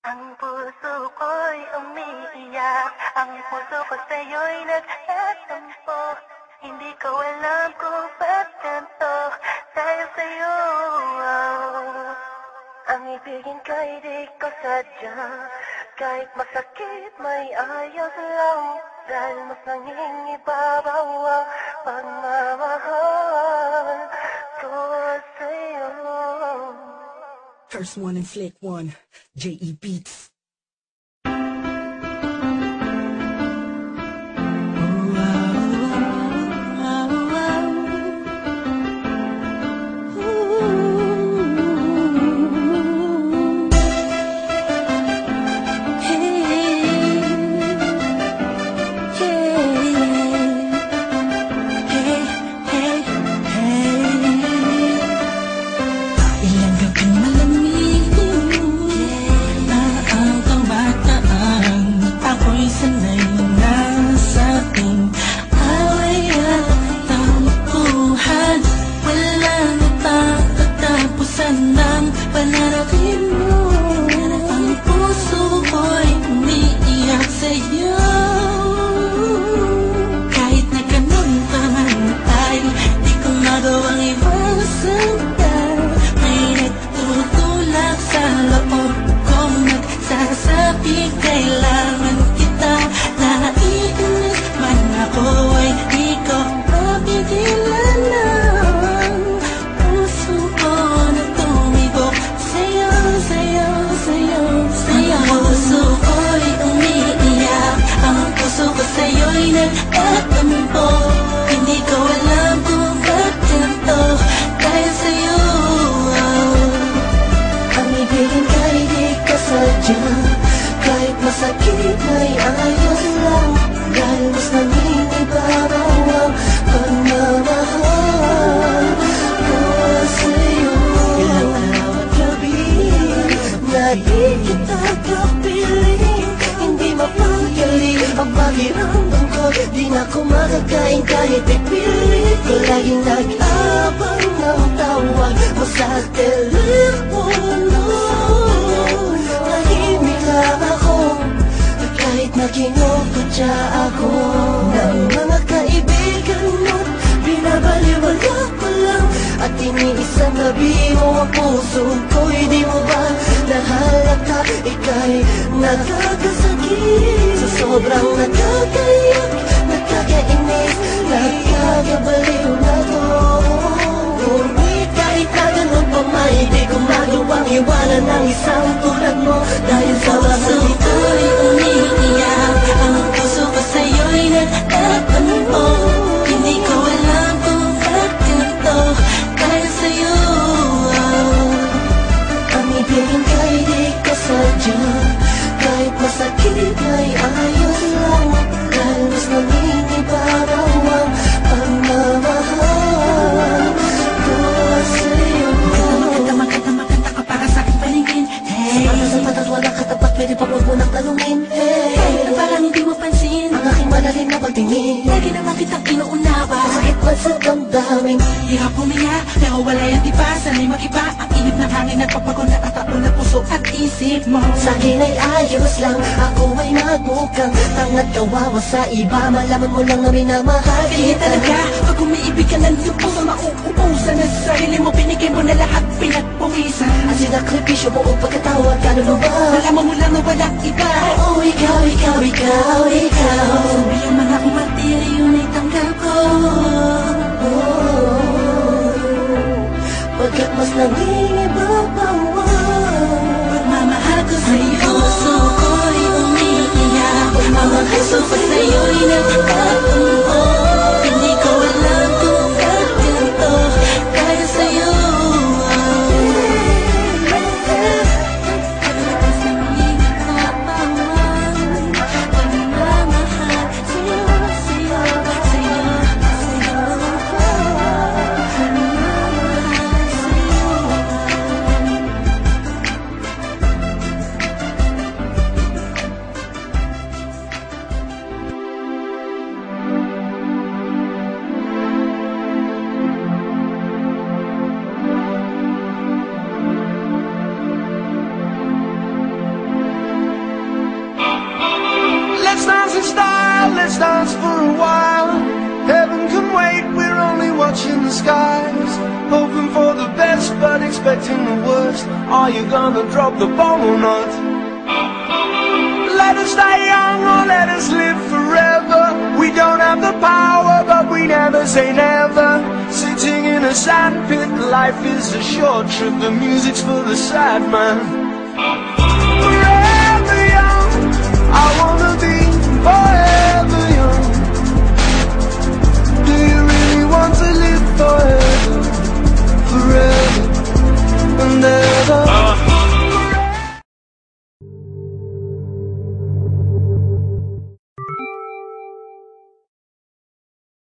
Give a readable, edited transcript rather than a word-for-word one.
Ang puso ko'y umiiyak, ang puso ko sa'yo'y nagtatampo. Hindi ko alam kung ba't ganito, dahil sa'yo. Ang ibigin ko'y di ko sadya, kahit masakit may ayos lang. Dahil mas nangingibabaw ang pagmamahal ko sa'yo. First one and flick one, J.E. Beats. Kahit masakit may ayos lang, dahil mas nangingibabaw ang pagmamahal ko sa'yo. Ilang araw at gabi na di kita kapiling, hindi mapagkali ang pakiramdam ko. Di na ko makakain kahit ipilit ko, laging nag-abang ng tawag mo sa telepono. Kahit nakinukutya ako ng mga kaibigan mo't binabaliwala ko lang. At iniisang gabi mo ang puso ko'y di mo ba nahalata? Ika'y nakakasakit, sa sobrang nakakayak, nakakainis, nakakabaliw na to. Ngunit kahit na ganun pa may di ko magawang iwanan ng isang tulad mo. Dahil sa puso ko'y umiiyak, ang puso ko sa'yo'y nagtatampo. Hindi ko alam kung ba't ganito, dahil sa'yo. Ang ibigin ka'y di ko sadya, kahit masakit may ayos lang. Dahil mas nangingibabaw ang pagmamahal ko sa'yo. Maganda ka para sa'king paningin. Hey, sa patas wala ka tapat, pwede pa huwag mo nang tanungin. Hey, na parang hindi mo pansin ang aking malalim na pagtingin. Lagi naman kitang inuunawa, masakit man sa damdamin. Hirap huminga, pero wala yan diba? Sana'y mag-iba ang inip ng hangin, nagpapago na at ako na puso at isip mo. Sa'kin ay ayos lang, ako ay magmukhang tangad kawawa sa iba. Malaman mo lang na minamahal Ganyan kita. talaga, pag umiibig ka ng lubos, mauubusan na sa sarili mo, binigay mo na lahat, pinagpuwisan. Ang sinakripisyo mo ang pagkatawag, kaluluwa. Nalaman mo lang na walang iba. Oo, ikaw, ikaw, ikaw, ikaw. Sabihan man akong matira, yun ay tanggal ko. Pagkat mas nangingibabaw Pagmamahal ko sa'yo, puso ko'y umiiyak, ang puso ko sa'yo'y nagtatampo. Hindi ko alam kung ba't ganito, dahil sa'yo. watching the skies, hoping for the best but expecting the worst. Are you gonna drop the bomb or not? Let us die young or let us live forever. We don't have the power but we never say never. Sitting in a sandpit, life is a short trip. The music's for the sad man.